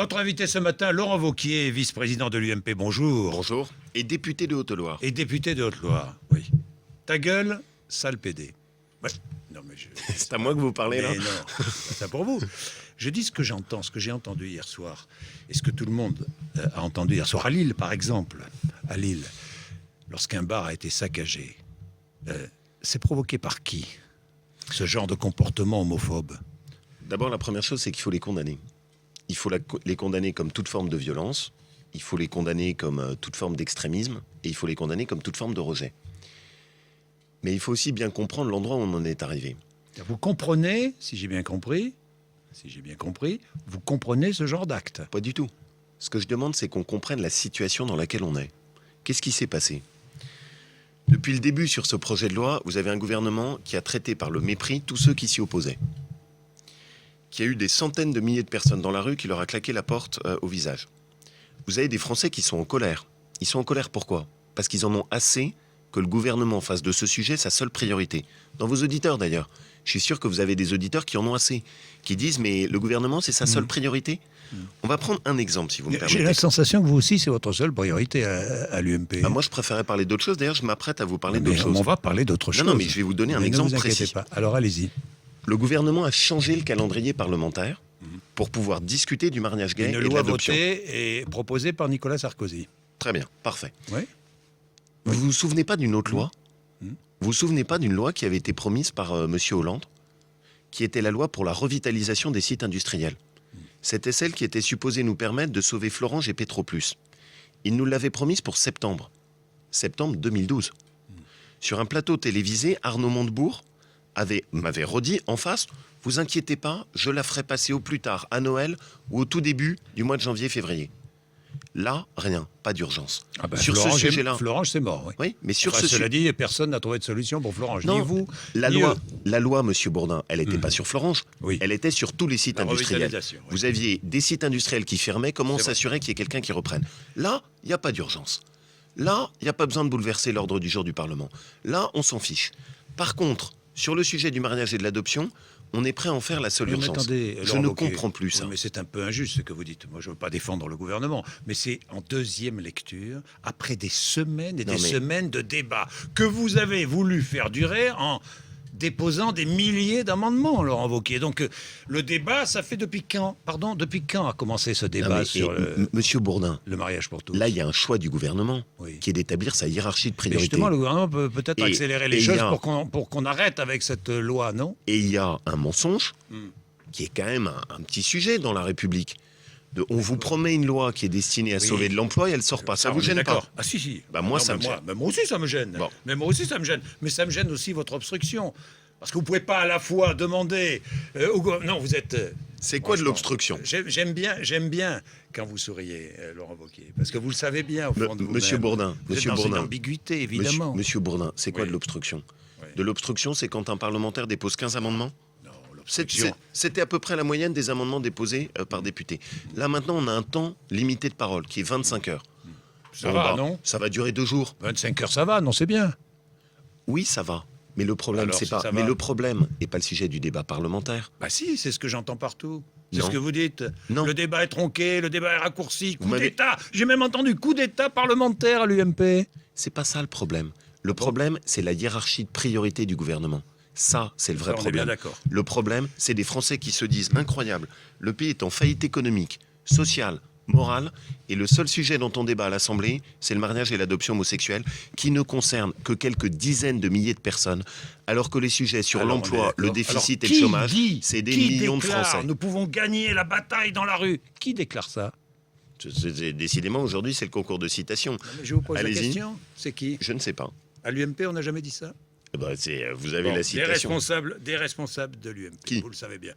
Notre invité ce matin, Laurent Wauquiez, vice-président de l'UMP, bonjour. Bonjour. Et député de Haute-Loire. Et député de Haute-Loire, oui. Ta gueule, sale PD. Ouais. Non, mais C'est à moi que vous parlez, là. Mais non, c'est ça pour vous. Je dis ce que j'entends, ce que j'ai entendu hier soir, et ce que tout le monde a entendu hier soir. À Lille, par exemple, à Lille, lorsqu'un bar a été saccagé, c'est provoqué par qui, ce genre de comportement homophobe? D'abord, la première chose, c'est qu'il faut les condamner. Il faut les condamner comme toute forme de violence, il faut les condamner comme toute forme d'extrémisme, et il faut les condamner comme toute forme de rejet. Mais il faut aussi bien comprendre l'endroit où on en est arrivé. Vous comprenez, si j'ai bien compris, vous comprenez ce genre d'acte? Pas du tout. Ce que je demande, c'est qu'on comprenne la situation dans laquelle on est. Qu'est-ce qui s'est passé? Depuis le début sur ce projet de loi, vous avez un gouvernement qui a traité par le mépris tous ceux qui s'y opposaient. Qui a eu des centaines de milliers de personnes dans la rue qui leur a claqué la porte au visage. Vous avez des Français qui sont en colère. Ils sont en colère pourquoi? Parce qu'ils en ont assez que le gouvernement fasse de ce sujet sa seule priorité. Dans vos auditeurs d'ailleurs. Je suis sûr que vous avez des auditeurs qui en ont assez. Qui disent mais le gouvernement c'est sa seule priorité. On va prendre un exemple si vous me permettez. J'ai la sensation que vous aussi c'est votre seule priorité à l'UMP. Ah, moi je préférais parler d'autres choses. D'ailleurs je m'apprête à vous parler d'autres choses. On va parler d'autres choses. Non mais je vais vous donner un exemple précis. Pas. Alors allez-y. Le gouvernement a changé le calendrier parlementaire pour pouvoir discuter du mariage gay et de l'adoption. Une loi votée et proposée par Nicolas Sarkozy. Très bien, parfait. Oui. Vous vous souvenez pas d'une autre loi? Vous vous souvenez pas d'une loi qui avait été promise par Monsieur Hollande, qui était la loi pour la revitalisation des sites industriels. C'était celle qui était supposée nous permettre de sauver Florange et Petroplus. Il nous l'avait promise pour septembre 2012. Sur un plateau télévisé, Arnaud Montebourg m'avait redit en face, vous inquiétez pas, je la ferai passer au plus tard, à Noël ou au tout début du mois de janvier-février. Là, rien, pas d'urgence. Ah ben, sur Florange, ce sujet-là, Florange, c'est mort. Oui, oui, mais sur enfin, ce cela dit, personne n'a trouvé de solution pour Florange. Non, ni vous, la ni loi, Monsieur Bourdin, elle n'était pas sur Florange. Oui. Elle était sur tous les sites La industriels. revitalisation, oui. Vous aviez des sites industriels qui fermaient. Comment C'est s'assurer qu'il y ait quelqu'un qui reprenne? Là, il n'y a pas d'urgence. Là, il n'y a pas besoin de bouleverser l'ordre du jour du Parlement. Là, on s'en fiche. Par contre, sur le sujet du mariage et de l'adoption, on est prêt à en faire la seule Oui, mais urgence. attendez, Je Laurent ne Wauquiez, comprends plus ça. oui, mais c'est un peu injuste ce que vous dites. Moi, je ne veux pas défendre le gouvernement, mais c'est en deuxième lecture, après des semaines et semaines de débats que vous avez voulu faire durer en déposant des milliers d'amendements, Laurent Wauquiez. Donc, le débat, ça fait depuis quand? Pardon, depuis quand a commencé ce débat sur Monsieur Bourdin, le mariage pour tous? là, il y a un choix du gouvernement qui est d'établir sa hiérarchie de Mais priorité. justement, le gouvernement peut peut-être accélérer les et choses il y a- pour qu'on arrête avec cette loi, non? Et il y a un mensonge qui est quand même un petit sujet dans la République. On vous promet une loi qui est destinée à sauver de l'emploi et elle sort pas. Ça vous gêne pas? Ah si. Bah, moi, ça me gêne. Moi aussi, ça me gêne. Bon. Mais moi aussi, ça me gêne. Mais ça me gêne aussi votre obstruction. Parce que vous pouvez pas à la fois demander non, vous êtes... C'est quoi de l'obstruction? J'aime bien quand vous souriez, Laurent Wauquiez. Parce que vous le savez bien, au fond de vous-même. Monsieur Bourdin, Vous êtes dans une ambiguïté, évidemment. Monsieur Bourdin, c'est quoi Oui. de l'obstruction? Oui. De l'obstruction, c'est quand un parlementaire dépose 15 amendements? Non, l'obstruction. C'était à peu près la moyenne des amendements déposés par député. Là, maintenant, on a un temps limité de parole, qui est 25 heures. Ça va, non? Ça va durer 2 jours. 25 heures, ça va, non, c'est bien. Oui, ça va. Mais le problème, Alors, c'est si pas. ça Mais va. le problème n'est pas le sujet du débat parlementaire. Bah si, c'est ce que j'entends partout. C'est Non. ce que vous dites. Non. Le débat est tronqué, le débat est raccourci, coup m'avez- d'État. J'ai même entendu coup d'État parlementaire à l'UMP. C'est pas ça le problème. Le problème, c'est la hiérarchie de priorité du gouvernement. Ça, c'est le vrai Ça, on est bien problème. d'accord. Le problème, c'est des Français qui se disent incroyable. Le pays est en faillite économique, sociale, morale, et le seul sujet dont on débat à l'Assemblée, c'est le mariage et l'adoption homosexuelle, qui ne concerne que quelques dizaines de milliers de personnes, alors que les sujets sur Alors, on est l'emploi, d'accord. le déficit Alors, et le qui chômage, dit- c'est des qui millions de déclare, Français. Nous pouvons gagner la bataille dans la rue. Qui déclare ça? Décidément, aujourd'hui, c'est le concours de citation. Non, mais je vous pose la Allez-y. question. C'est qui? Je ne sais pas. À l'UMP, on n'a jamais dit ça. Vous avez Bon, la citation. des responsables de l'UMP, Qui? vous le savez bien.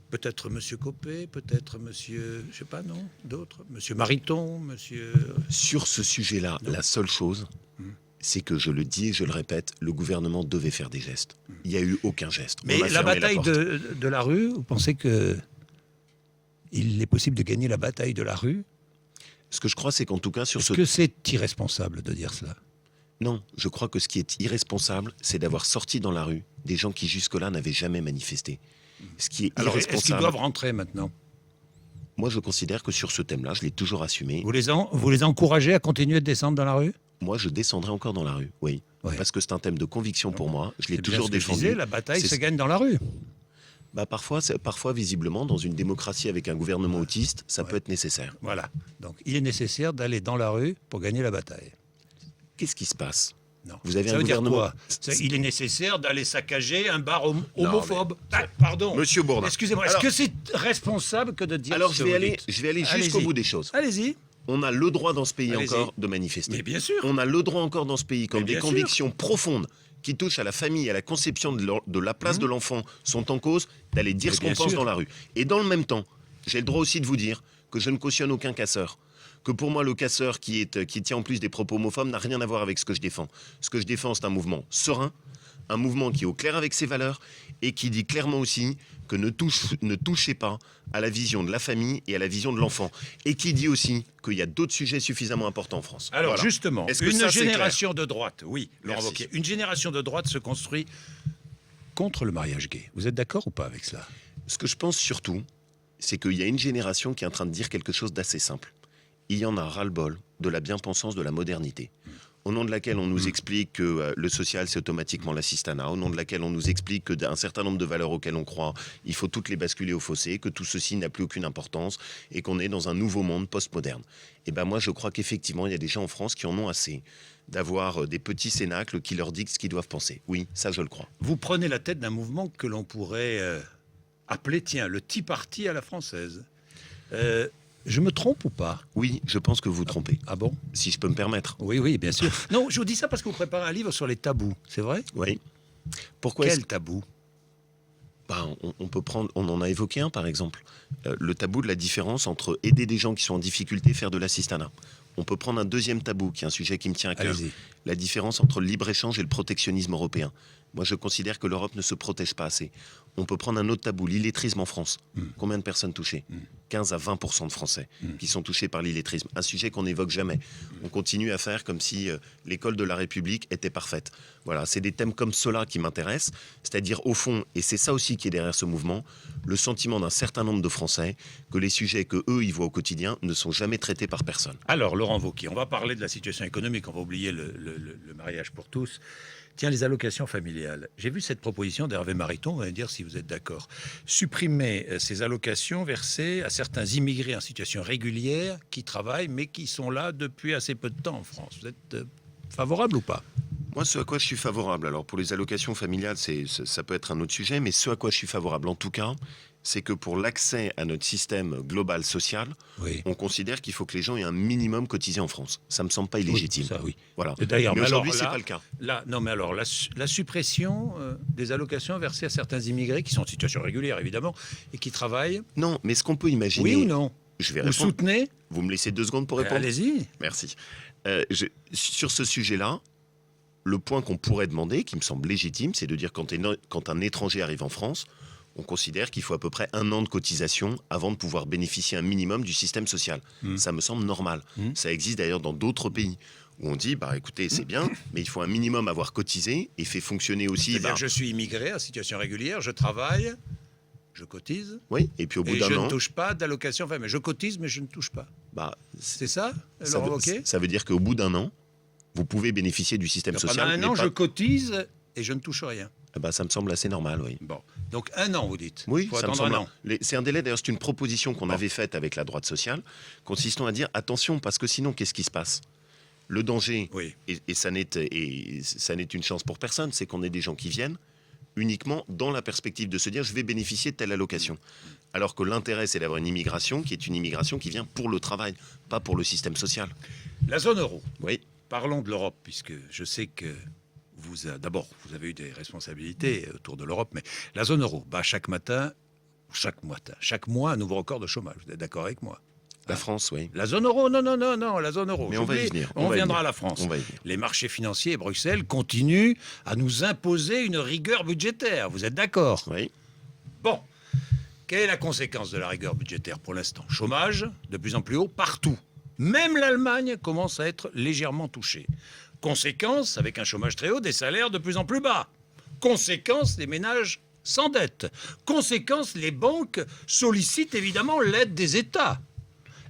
Peut-être Monsieur Copé, peut-être Monsieur, je sais pas, non, d'autres. Monsieur Mariton, Monsieur. Sur ce sujet-là, la seule chose, c'est que je le dis et je le répète, le gouvernement devait faire des gestes. Il n'y a eu aucun geste. Mais On a la fermé bataille porte. de la rue, vous pensez que il est possible de gagner la bataille de la rue? Ce que je crois, c'est qu'en tout cas, sur Est-ce ce... que c'est irresponsable de dire cela? Non, je crois que ce qui est irresponsable, c'est d'avoir sorti dans la rue des gens qui jusque-là n'avaient jamais manifesté. Ce qui est Alors, est-ce qu'ils irresponsable... doivent rentrer maintenant? Moi, je considère que sur ce thème-là, je l'ai toujours assumé. Vous les encouragez à continuer de descendre dans la rue? Moi, je descendrai encore dans la rue, oui. Ouais. Parce que c'est un thème de conviction pour moi. Je l'ai C'est bien toujours ce que je défendu. disais, la bataille C'est- se gagne dans la rue. Parfois, visiblement, dans une démocratie avec un gouvernement autiste, ça Ouais. peut être nécessaire. Voilà. Donc, il est nécessaire d'aller dans la rue pour gagner la bataille. Qu'est-ce qui se passe? Non. Vous avez Ça un veut dire gouvernement... quoi? Il est nécessaire d'aller saccager un bar homophobe. Ah, pardon. Monsieur Bourdin. Excusez-moi. Est-ce Alors- que c'est responsable que de dire Alors, ce je que vais vous aller, dites? je vais aller Allez-y. jusqu'au bout des choses. Allez-y. On a le droit dans ce pays Allez-y. encore de manifester. Mais bien sûr. On a le droit encore dans ce pays, quand Mais des bien sûr. convictions profondes qui touchent à la famille, à la conception de la place de l'enfant sont en cause, d'aller dire Mais ce qu'on bien pense sûr. dans la rue. Et dans le même temps, j'ai le droit aussi de vous dire que je ne cautionne aucun casseur. Que pour moi, le casseur qui tient en plus des propos homophobes n'a rien à voir avec ce que je défends. Ce que je défends, c'est un mouvement serein, un mouvement qui est au clair avec ses valeurs et qui dit clairement aussi que ne touchez pas à la vision de la famille et à la vision de l'enfant. Et qui dit aussi qu'il y a d'autres sujets suffisamment importants en France. Alors Voilà. justement, Est-ce que une ça, c'est génération de droite, oui, Laurent Merci. Wauquiez, une génération de droite se construit contre le mariage gay. Vous êtes d'accord ou pas avec cela? Ce que je pense surtout, c'est qu'il y a une génération qui est en train de dire quelque chose d'assez simple. Il y en a ras-le-bol de la bien-pensance de la modernité, au nom de laquelle on nous explique que le social, c'est automatiquement l'assistanat, au nom de laquelle on nous explique que d'un certain nombre de valeurs auxquelles on croit, il faut toutes les basculer au fossé, que tout ceci n'a plus aucune importance et qu'on est dans un nouveau monde post-moderne. Et ben moi, je crois qu'effectivement, il y a des gens en France qui en ont assez d'avoir des petits cénacles qui leur dictent ce qu'ils doivent penser. Oui, ça, je le crois. Vous prenez la tête d'un mouvement que l'on pourrait appeler, tiens, le Tea Party à la française. Je me trompe ou pas? Oui, je pense que vous vous trompez, Ah bon? si je peux me permettre. Oui, oui, bien sûr. Non, je vous dis ça parce que vous préparez un livre sur les tabous, c'est vrai? Oui. Pourquoi est-ce Quel tabou? on peut prendre, on en a évoqué un par exemple, le tabou de la différence entre aider des gens qui sont en difficulté et faire de l'assistanat. On peut prendre un deuxième tabou, qui est un sujet qui me tient à cœur, Allez-y. la différence entre le libre-échange et le protectionnisme européen. Moi, je considère que l'Europe ne se protège pas assez. On peut prendre un autre tabou, l'illettrisme en France. Combien de personnes touchées 15 à 20% de Français qui sont touchés par l'illettrisme. Un sujet qu'on n'évoque jamais. On continue à faire comme si l'école de la République était parfaite. Voilà, c'est des thèmes comme cela qui m'intéressent. C'est-à-dire, au fond, et c'est ça aussi qui est derrière ce mouvement, le sentiment d'un certain nombre de Français que les sujets que eux ils voient au quotidien ne sont jamais traités par personne. Alors, Laurent Wauquiez, on va parler de la situation économique, on va oublier le mariage pour tous. Tiens, les allocations familiales. J'ai vu cette proposition d'Hervé Mariton, vous allez me dire si vous êtes d'accord. Supprimer ces allocations versées à certains immigrés en situation régulière qui travaillent, mais qui sont là depuis assez peu de temps en France. Vous êtes favorable ou pas? Moi, ce à quoi je suis favorable, alors pour les allocations familiales, ça peut être un autre sujet, mais ce à quoi je suis favorable en tout cas, c'est que pour l'accès à notre système global social, Oui. on considère qu'il faut que les gens aient un minimum cotisé en France. Ça me semble pas illégitime. Oui, ça, oui. Voilà. Et d'ailleurs, mais mais aujourd'hui, alors c'est là- pas le cas. Là, non, mais alors, la suppression des allocations versées à certains immigrés qui sont en situation régulière, évidemment, et qui travaillent, Non, mais ce qu'on peut imaginer. oui ou non? Je vais Vous répondre. soutenez? Vous me laissez 2 secondes pour répondre. Allez-y. Merci. Sur ce sujet-là, le point qu'on pourrait demander, qui me semble légitime, c'est de dire quand un étranger arrive en France, on considère qu'il faut à peu près 1 an de cotisation avant de pouvoir bénéficier un minimum du système social. Ça me semble normal. Ça existe d'ailleurs dans d'autres pays où on dit, bah écoutez, c'est bien, mais il faut un minimum avoir cotisé et fait fonctionner aussi. C'est-à-dire que je suis immigré en situation régulière, je travaille, je cotise, Oui, et puis au bout et d'un je an, ne touche pas d'allocation familiale. Je cotise, mais je ne touche pas. bah, C'est ça, ça, Laurent veut, Wauquiez? ça veut dire qu'au bout d'un an, vous pouvez bénéficier du système Pendant social. un mais an, pas- je cotise et je ne touche rien. bah, ça me semble assez normal, oui. Bon, donc 1 an, vous dites? Oui, Faut ça me attendre semble. un an. C'est un délai, d'ailleurs, c'est une proposition qu'on avait faite avec la droite sociale, consistant à dire attention, parce que sinon, qu'est-ce qui se passe? Le danger, Oui. et ça n'est une chance pour personne, c'est qu'on ait des gens qui viennent uniquement dans la perspective de se dire je vais bénéficier de telle allocation. Alors que l'intérêt, c'est d'avoir une immigration qui est une immigration qui vient pour le travail, pas pour le système social. La zone euro. Oui, Parlons de l'Europe, puisque je sais que d'abord, vous avez eu des responsabilités autour de l'Europe, mais la zone euro bat chaque mois, un nouveau record de chômage. Vous êtes d'accord avec moi? la France, oui. La zone euro, non, la zone euro. Mais on va y J'oublie, venir. On va y viendra à venir. la France. On va y venir. Les marchés financiers et Bruxelles continuent à nous imposer une rigueur budgétaire. Vous êtes d'accord? Oui. Bon. Quelle est la conséquence de la rigueur budgétaire pour l'instant? Chômage de plus en plus haut partout. Même l'Allemagne commence à être légèrement touchée. Conséquence, avec un chômage très haut, des salaires de plus en plus bas. Conséquence, des ménages sans dette. Conséquence, les banques sollicitent évidemment l'aide des États.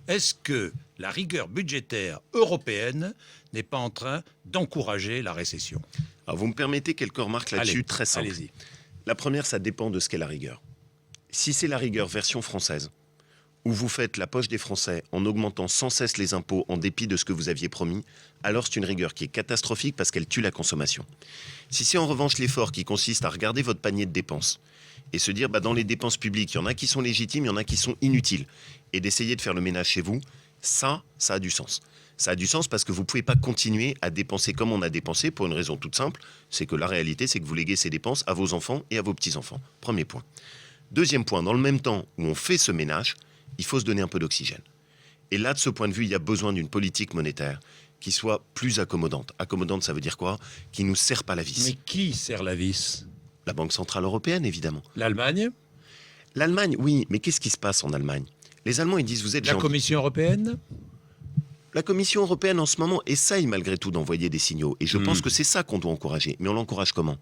Est-ce que la rigueur budgétaire européenne n'est pas en train d'encourager la récession? Alors, vous me permettez quelques remarques là-dessus, Allez, très simples. allez-y. La première, ça dépend de ce qu'est la rigueur. Si c'est la rigueur version française, où vous faites la poche des Français en augmentant sans cesse les impôts en dépit de ce que vous aviez promis, alors c'est une rigueur qui est catastrophique parce qu'elle tue la consommation. Si c'est en revanche l'effort qui consiste à regarder votre panier de dépenses et se dire, dans les dépenses publiques, il y en a qui sont légitimes, il y en a qui sont inutiles, et d'essayer de faire le ménage chez vous, ça a du sens. Ça a du sens parce que vous ne pouvez pas continuer à dépenser comme on a dépensé pour une raison toute simple, c'est que la réalité, c'est que vous léguez ces dépenses à vos enfants et à vos petits-enfants. Premier point. Deuxième point, dans le même temps où on fait ce ménage, il faut se donner un peu d'oxygène. Et là, de ce point de vue, il y a besoin d'une politique monétaire qui soit plus accommodante. Accommodante, ça veut dire quoi? Qui ne nous serre pas la vis. Mais qui serre la vis? La Banque Centrale Européenne, évidemment. L'Allemagne? L'Allemagne, oui, mais qu'est-ce qui se passe en Allemagne? Les Allemands, ils disent, vous êtes La gentils. Commission européenne? La Commission européenne, en ce moment, essaye malgré tout d'envoyer des signaux. Et je pense que c'est ça qu'on doit encourager. Mais on l'encourage comment?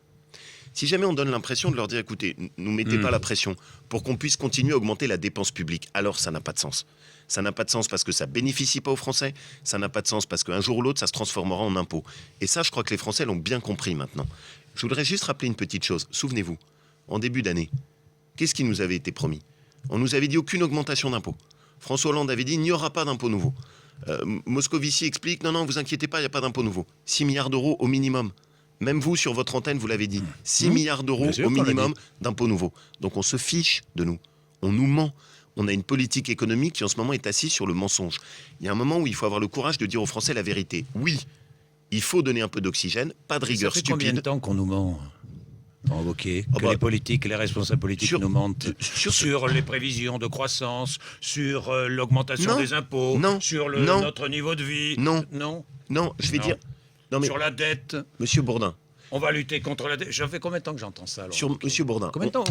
Si jamais on donne l'impression de leur dire, écoutez, nous mettez pas la pression pour qu'on puisse continuer à augmenter la dépense publique, alors ça n'a pas de sens. Ça n'a pas de sens parce que ça bénéficie pas aux Français, ça n'a pas de sens parce qu'un jour ou l'autre, ça se transformera en impôt. Et ça, je crois que les Français l'ont bien compris maintenant. Je voudrais juste rappeler une petite chose. Souvenez-vous, en début d'année, qu'est-ce qui nous avait été promis? On nous avait dit aucune augmentation d'impôts. François Hollande avait dit, il n'y aura pas d'impôt nouveau. Moscovici explique, non, vous inquiétez pas, il n'y a pas d'impôt nouveau. 6 milliards d'euros au minimum. Même vous, sur votre antenne, vous l'avez dit. 6 milliards d'euros au minimum d'impôts nouveaux. Donc on se fiche de nous. On nous ment. On a une politique économique qui en ce moment est assise sur le mensonge. Il y a un moment où il faut avoir le courage de dire aux Français la vérité. Oui, il faut donner un peu d'oxygène, pas de rigueur stupide. Ça fait combien de temps qu'on nous ment, Wauquiez, que les politiques, les responsables politiques nous mentent sur les prévisions de croissance, sur l'augmentation des impôts, sur notre niveau de vie? Non, je vais dire... Non, mais sur la dette. Monsieur Bourdin. On va lutter contre la dette. Ça fait combien de temps que j'entends ça? Monsieur Bourdin. Combien de temps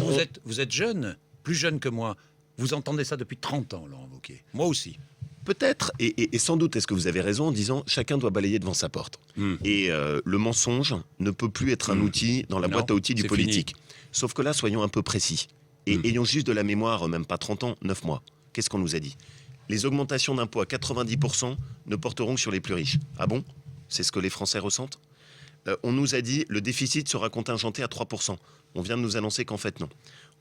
vous êtes jeune, plus jeune que moi. Vous entendez ça depuis 30 ans, Laurent Wauquiez. Moi aussi. Peut-être, et sans doute, est-ce que vous avez raison en disant chacun doit balayer devant sa porte. Et le mensonge ne peut plus être un outil dans la boîte à outils du politique. Fini. Sauf que là, soyons un peu précis. Et ayons juste de la mémoire, même pas 30 ans, 9 mois. Qu'est-ce qu'on nous a dit? Les augmentations d'impôts à 90% ne porteront que sur les plus riches. Ah bon? C'est ce que les Français ressentent? On nous a dit le déficit sera contingenté à 3%. On vient de nous annoncer qu'en fait non.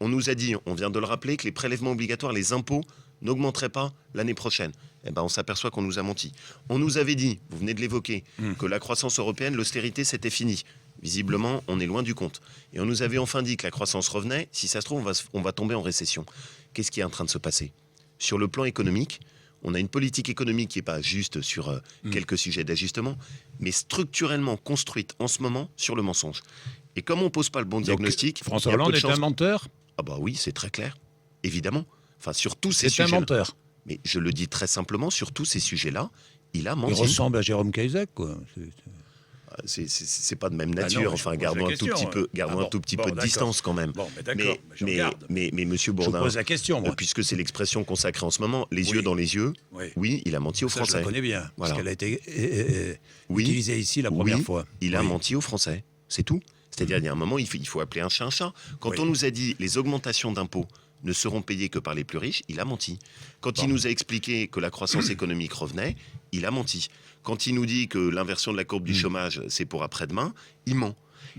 On nous a dit, on vient de le rappeler, que les prélèvements obligatoires, les impôts, n'augmenteraient pas l'année prochaine. Eh ben, on s'aperçoit qu'on nous a menti. On nous avait dit, vous venez de l'évoquer, que la croissance européenne, l'austérité, c'était fini. Visiblement, on est loin du compte. Et on nous avait enfin dit que la croissance revenait. Si ça se trouve, on va tomber en récession. Qu'est-ce qui est en train de se passer? Sur le plan économique, on a une politique économique qui n'est pas juste sur quelques sujets d'ajustement, mais structurellement construite en ce moment sur le mensonge. Et comme on ne pose pas le bon diagnostic... François Hollande est un menteur? Ah bah oui, c'est très clair, évidemment. Enfin, sur tous ces sujets... C'est un menteur. Mais je le dis très simplement, sur tous ces sujets-là, il a menti. Il ressemble à Jérôme Cahuzac, quoi. C'est pas de même nature. Enfin, gardons un tout petit peu, de distance quand même. Bon, mais d'accord, mais Monsieur Bourdin, je pose la question, moi. Puisque c'est l'expression consacrée en ce moment, les yeux dans les yeux. Oui, il a menti aux Français. Je la connais bien, parce qu'elle a été utilisée ici la première fois. Il a menti aux Français, c'est tout. C'est-à-dire, il y a un moment, il faut appeler un chat un chat. Quand on nous a dit les augmentations d'impôts ne seront payées que par les plus riches, il a menti. Quand il nous a expliqué que la croissance économique revenait, il a menti. Quand il nous dit que l'inversion de la courbe du chômage, c'est pour après-demain, il ment.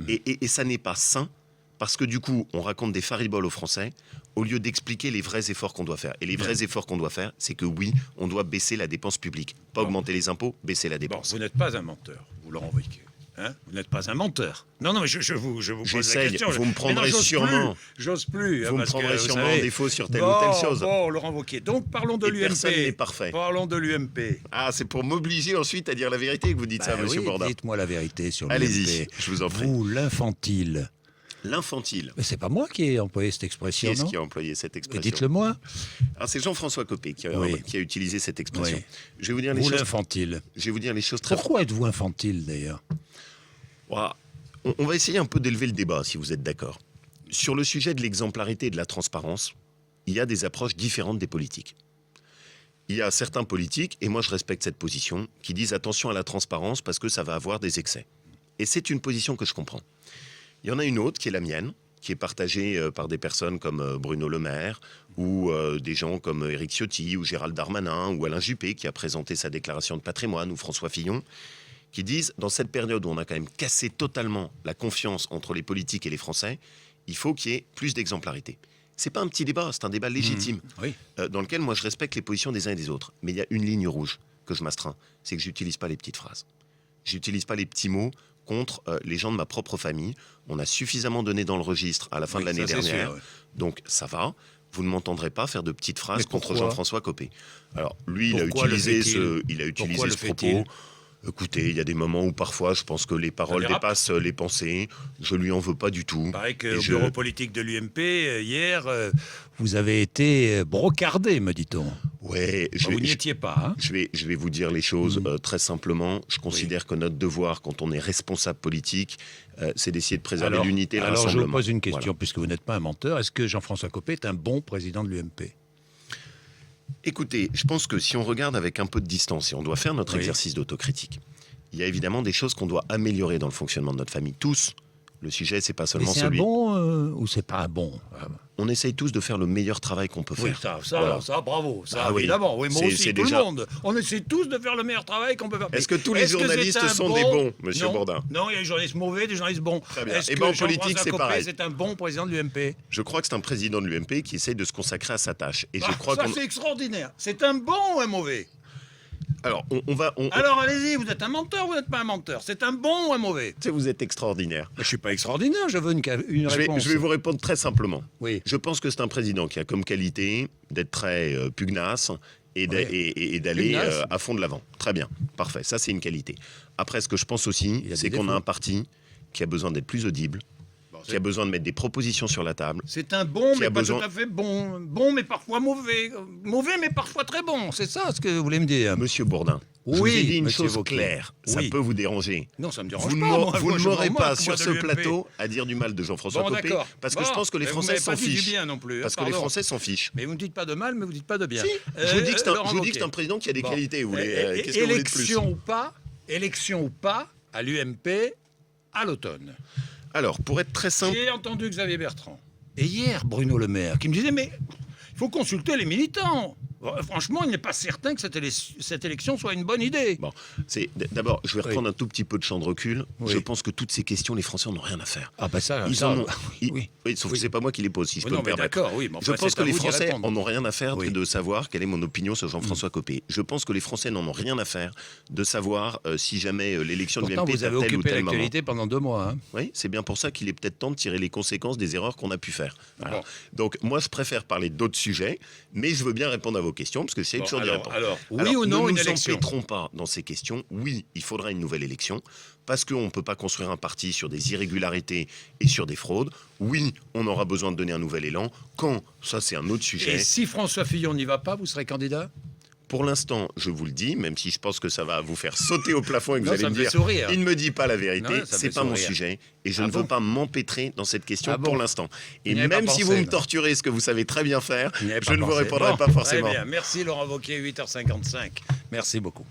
Et ça n'est pas sain, parce que du coup, on raconte des fariboles aux Français, au lieu d'expliquer les vrais efforts qu'on doit faire. Et les vrais efforts qu'on doit faire, c'est que oui, on doit baisser la dépense publique. Pas augmenter les impôts, baisser la dépense. Vous n'êtes pas un menteur, vous Laurent Wauquiez. Hein, vous n'êtes pas un menteur. Non, mais je vous pose la question. Vous me prendrez sûrement. J'ose plus. Vous me prendrez sûrement en défaut sur telle ou telle chose. Bon, Laurent Wauquiez. Donc, parlons de l'UMP. Personne n'est parfait. Parlons de l'UMP. Ah, c'est pour m'obliger ensuite à dire la vérité que vous dites ça, Monsieur Bourdin. Dites-moi la vérité sur l'UMP. Allez-y, je vous en prie. Vous, l'infantile. L'infantile. Mais c'est pas moi qui ai employé cette expression, Qui est-ce qui a employé cette expression? Dites-le-moi. Alors, c'est Jean-François Copé qui a utilisé cette expression. Oui. Je vais vous dire les choses. Vous, l'infantile. Je vais vous dire les choses très... Pourquoi êtes-vous infantile, d'ailleurs? On va essayer un peu d'élever le débat, si vous êtes d'accord. Sur le sujet de l'exemplarité et de la transparence, il y a des approches différentes des politiques. Il y a certains politiques, et moi je respecte cette position, qui disent attention à la transparence parce que ça va avoir des excès. Et c'est une position que je comprends. Il y en a une autre qui est la mienne, qui est partagé par des personnes comme Bruno Le Maire ou des gens comme Éric Ciotti ou Gérald Darmanin ou Alain Juppé qui a présenté sa déclaration de patrimoine ou François Fillon, qui disent dans cette période où on a quand même cassé totalement la confiance entre les politiques et les Français, il faut qu'il y ait plus d'exemplarité. C'est pas un petit débat, c'est un débat légitime dans lequel moi je respecte les positions des uns et des autres. Mais il y a une ligne rouge que je m'astreins, c'est que j'utilise pas les petites phrases. J'utilise pas les petits mots contre les gens de ma propre famille. On a suffisamment donné dans le registre à la fin de l'année dernière, donc ça va. Vous ne m'entendrez pas faire de petites phrases contre Jean-François Copé. Alors lui, il a utilisé ce propos. Écoutez, il y a des moments où parfois je pense que les paroles dépassent les pensées. Je lui en veux pas du tout. Il paraît qu'au bureau politique de l'UMP, hier, vous avez été brocardé, me dit-on. Ouais, vous n'y étiez pas. Hein, je vais vous dire les choses très simplement. Je considère que notre devoir, quand on est responsable politique, c'est d'essayer de préserver l'unité et le rassemblement. Alors je vous pose une question, puisque vous n'êtes pas un menteur. Est-ce que Jean-François Copé est un bon président de l'UMP ? Écoutez, je pense que si on regarde avec un peu de distance et on doit faire notre exercice d'autocritique, il y a évidemment des choses qu'on doit améliorer dans le fonctionnement de notre famille. Tous. Le sujet, c'est pas seulement celui. C'est un bon ou c'est pas un bon On essaye tous de faire le meilleur travail qu'on peut faire. Ça, bravo. Ça, évidemment. Oui, moi aussi, tout le monde. On essaie tous de faire le meilleur travail qu'on peut faire. Est-ce que tous les journalistes sont des bons, monsieur Bourdin ? Non, il y a des journalistes mauvais, des journalistes bons. Très bien. Et en politique, c'est pareil. C'est un bon président de l'UMP. Je crois que c'est un président de l'UMP qui essaye de se consacrer à sa tâche. Et je crois c'est extraordinaire. C'est un bon ou un mauvais ? Alors, Alors, allez-y, vous êtes un menteur ou vous n'êtes pas un menteur ? C'est un bon ou un mauvais ? Vous êtes extraordinaire. Je ne suis pas extraordinaire, je veux une réponse. Je vais vous répondre très simplement. Oui. Je pense que c'est un président qui a comme qualité d'être très pugnace et d'aller à fond de l'avant. Très bien, parfait, ça c'est une qualité. Après, ce que je pense aussi, c'est qu'on a un parti qui a besoin d'être plus audible, qui a besoin de mettre des propositions sur la table. C'est un bon, mais pas tout à fait bon. Bon, mais parfois mauvais. Mauvais, mais parfois très bon. C'est ça ce que vous voulez me dire. Monsieur Bourdin, je vous ai dit une chose claire. Ça peut vous déranger. Non, ça me dérange pas. Vous ne m'aurez pas sur ce plateau à dire du mal de Jean-François Copé, parce que je pense que les Français s'en fichent. Parce que les Français s'en fichent. Mais vous ne dites pas de mal, mais vous ne dites pas de bien. Si, je vous dis que c'est un président qui a des qualités. Qu'est-ce que vous voulez de plus ? Élection ou pas, à l'UMP, à l'automne. Alors, pour être très simple... J'ai entendu Xavier Bertrand. Et hier, Bruno Le Maire, qui me disait, mais il faut consulter les militants. Franchement, il n'est pas certain que cette élection soit une bonne idée. Bon, d'abord, je vais reprendre un tout petit peu de champ de recul. Je pense que toutes ces questions, les Français n'en ont rien à faire. Ah bah ça, sauf que c'est pas moi qui les pose, si je peux me permettre. D'accord, oui. Je pense que les Français en ont rien à faire de savoir quelle est mon opinion sur Jean-François Copé. Je pense que les Français n'en ont rien à faire de savoir si jamais l'élection de l'UMP est à tel ou tel moment. Vous avez occupé l'actualité pendant 2 mois. Hein. Oui, c'est bien pour ça qu'il est peut-être temps de tirer les conséquences des erreurs qu'on a pu faire. Voilà. Bon. Donc moi, je préfère parler d'autres sujets, mais je veux bien répondre à vos questions, parce que c'est toujours d'y répondre. Alors, oui ou non, une élection ? Ne nous empêtrons pas dans ces questions. Oui, il faudra une nouvelle élection, parce qu'on ne peut pas construire un parti sur des irrégularités et sur des fraudes. Oui, on aura besoin de donner un nouvel élan. Quand ? Ça, c'est un autre sujet. Et si François Fillon n'y va pas, vous serez candidat ? Pour l'instant, je vous le dis, même si je pense que ça va vous faire sauter au plafond et que vous allez me dire sourire. il ne me dit pas la vérité, c'est pas mon sujet. Et je ne veux pas m'empêtrer dans cette question pour l'instant. Et même si vous me torturez, ce que vous savez très bien faire, je ne vous répondrai pas forcément. Très bien. Merci Laurent Wauquiez, 8h55. Merci beaucoup.